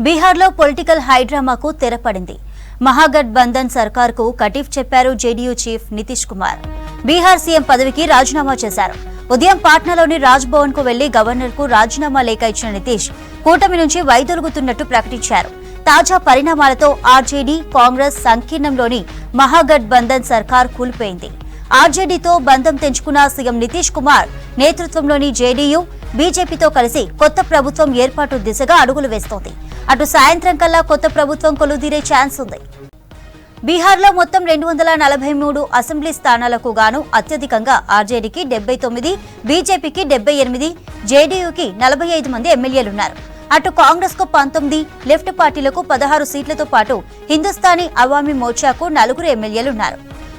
బీహార్లో పొలిటికల్ హైడ్రామాకు తెరపడింది. మహాగఠబంధన్ సర్కార్కు కటిఫ్ చెప్పారు JDU chief Nitish Kumar. Bihar CM పదవికి రాజీనామా చేశారు. ఉదయం పాట్నాలోని రాజ్ భవన్ కు వెళ్లి గవర్నర్ కు రాజీనామా లేఖ ఇచ్చిన నితీష్ కూటమి నుంచి వైదొలుగుతున్నట్టు ప్రకటించారు. తాజా పరిణామాలతో ఆర్జేడీ కాంగ్రెస్ సంకీర్ణంలోని మహాగఠబంధన్ సర్కార్ కూలిపోయింది. ఆర్జేడీతో బంధం తెంచుకున్న సీఎం నితీష్ కుమార్ నేతృత్వంలోని జేడీయూ బీజేపీతో కలిసి కొత్త ప్రభుత్వం ఏర్పాటు దిశగా అడుగులు వేస్తోంది. అటు సాయంత్రం కల్లా కొత్త ప్రభుత్వం కొలుదీరే ఛాన్స్ ఉంది. బీహార్లో మొత్తం 243 అసెంబ్లీ స్థానాలకు గాను అత్యధికంగా ఆర్జేడీకి 79, బీజేపీకి 78, జేడీయూకి 45 మంది ఎమ్మెల్యేలున్నారు. అటు కాంగ్రెస్ కు 19, లెఫ్ట్ పార్టీలకు 16 సీట్లతో పాటు హిందుస్థానీ అవామీ మోర్చాకు 4 ఎమ్మెల్యేలున్నారు.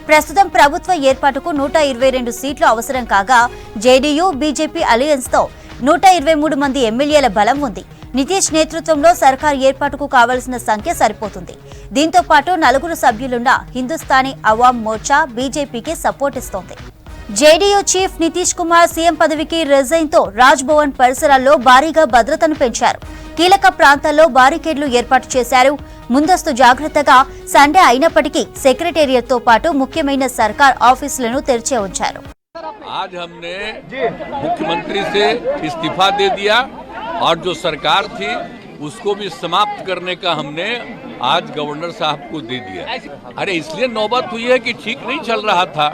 ప్రస్తుతం ప్రభుత్వ ఏర్పాటుకు 122 సీట్లు అవసరం కాగా జేడీయూ బీజేపీ అలయన్స్ తో 123 మంది ఎమ్మెల్యేల బలం ఉంది. నితీష్ నేతృత్వంలో సర్కార్ ఏర్పాటుకు కావాల్సిన సంఖ్య సరిపోతుంది. దీంతో పాటు 4 సభ్యులున్న హిందుస్థానీ అవామ్ మోర్చా బీజేపీకి సపోర్ట్ ఇస్తోంది. JDU chief Nitish Kumar CM పదవికి రిజైన్ తో రాజ్ భవన్ పరిసరాల్లో భారీగా భద్రతను పెంచారు. కీలక ప్రాంతాల్లో బారికేడ్లు ఏర్పాటు చేశారు. ముందస్తు జాగ్రత్తగా సండే అయినప్పటికీ సెక్రటేరియట్ తో పాటు ముఖ్యమైన సర్కార్ ఆఫీసులను తెరిచే ఉంచారు. आज हमने मुख्यमंत्री से इस्तीफा दे दिया और जो सरकार थी उसको भी समाप्त करने का हमने आज गवर्नर साहब को दे दिया। अरे इसलिए नौबत हुई है कि ठीक नहीं चल रहा था,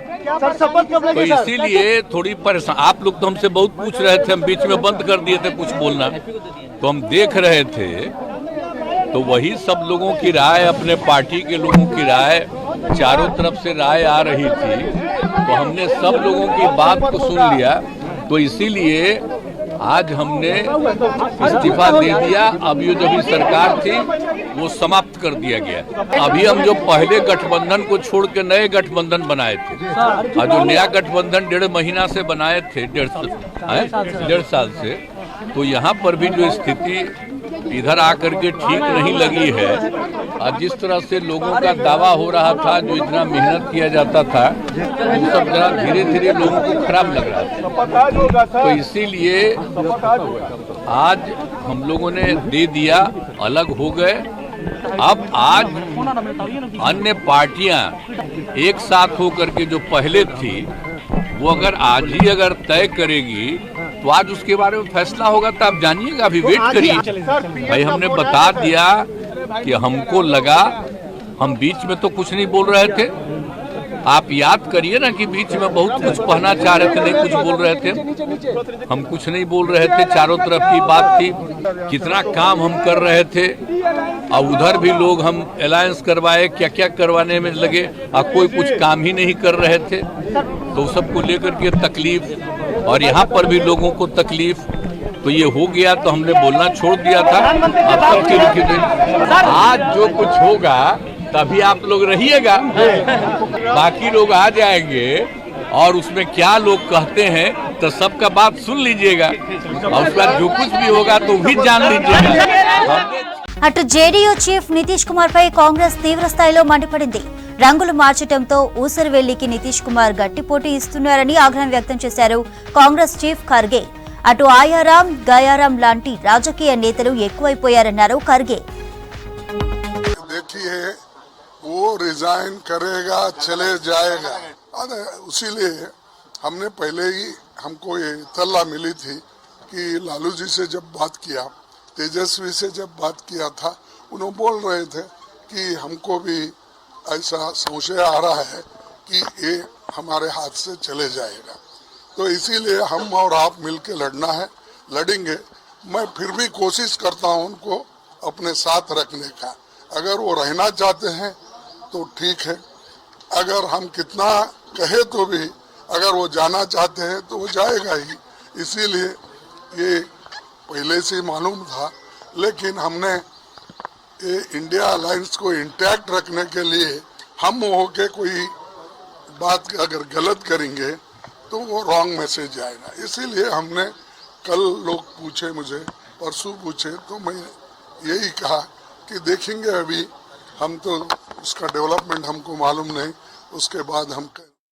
तो इसीलिए थोड़ी परेशान। आप लोग तो हमसे बहुत पूछ रहे थे, हम बीच में बंद कर दिए थे कुछ बोलना, तो हम देख रहे थे। तो वही सब लोगों की राय, अपने पार्टी के लोगों की राय, चारों तरफ से राय आ रही थी, तो हमने सब लोगों की बात को सुन लिया। तो इसीलिए आज हमने इस्तीफा दे दिया। अब ये जो भी सरकार थी वो समाप्त कर दिया गया। अभी हम जो पहले गठबंधन को छोड़ के नए गठबंधन बनाए थे, और जो नया गठबंधन 1.5 महीना से बनाए थे, 1.5 साल से, तो यहाँ पर भी जो स्थिति इधर आकर के ठीक नहीं लगी है। और जिस तरह से लोगों का दावा हो रहा था, जो इतना मेहनत किया जाता था, वो सब जरा धीरे धीरे लोगों को खराब लग रहा था। तो इसीलिए आज हम लोगों ने दे दिया, अलग हो गए। अब आज अन्य पार्टियां एक साथ होकर के जो पहले थी वो अगर आज ही अगर तय करेगी तो आज उसके बारे में फैसला होगा। तो आप जानिएगा, अभी वेट करिए। भाई हमने बता दिया कि हमको लगा, हम बीच में तो कुछ नहीं बोल रहे थे। आप याद करिए ना कि बीच में बहुत कुछ कहना चाह रहे थे, नहीं कुछ बोल रहे थे। हम कुछ नहीं बोल रहे थे, चारों तरफ की बात थी, कितना काम हम कर रहे थे। और उधर भी लोग हम अलायंस करवाए, क्या क्या करवाने में लगे, और कोई कुछ काम ही नहीं कर रहे थे। तो सबको लेकर के तकलीफ, और यहाँ पर भी लोगों को तकलीफ। तो ये हो गया तो हमने बोलना छोड़ दिया था। अब सबकी रुकी नहीं। आज जो कुछ होगा तभी आप लोग रहिएगा, बाकी लोग आ जाएंगे और उसमें क्या लोग कहते हैं तो सबका बात सुन लीजिएगा, और उसके बाद जो कुछ भी होगा तो भी जान लीजिएगा। అటు జేడీయూ చీఫ్ నితీష్ కుమార్ పై కాంగ్రెస్ తీవ్ర స్థాయిలో మండిపడింది. రంగులు మార్చడంతో ఊసరవెల్లికి నితీష్ కుమార్ గట్టి పోటీ ఇస్తున్నారని ఆగ్రహం వ్యక్తం చేశారు కాంగ్రెస్ చీఫ్ ఖర్గే. అటు ఆయారాం గయారాం లాంటి రాజకీయ నేతలు ఎక్కువైపోయారన్నారు ఖర్గే. वो रिजाइन करेगा, चले जाएगा, उसीलिए हमने पहले ही हमको ये इत्तला मिली थी कि लालू जी से जब बात किया, तेजस्वी से जब बात किया था, उन्होंने बोल रहे थे कि हमको भी ऐसा संशय आ रहा है कि ये हमारे हाथ से चले जाएगा। तो इसीलिए हम और आप मिलके लड़ना है, लड़ेंगे। मैं फिर भी कोशिश करता हूँ उनको अपने साथ रखने का। अगर वो रहना चाहते हैं तो ठीक है, अगर हम कितना कहे तो भी अगर वो जाना चाहते हैं तो वो जाएगा ही। इसीलिए ये पहले से मालूम था, लेकिन हमने ये इंडिया अलायंस को इंटैक्ट रखने के लिए हम होके कोई बात अगर गलत करेंगे तो वो रॉन्ग मैसेज आएगा। इसीलिए हमने कल लोग पूछे मुझे, परसों पूछे, तो मैं यही कहा कि देखेंगे, अभी हम तो उसका डेवलपमेंट हमको मालूम नहीं, उसके बाद हम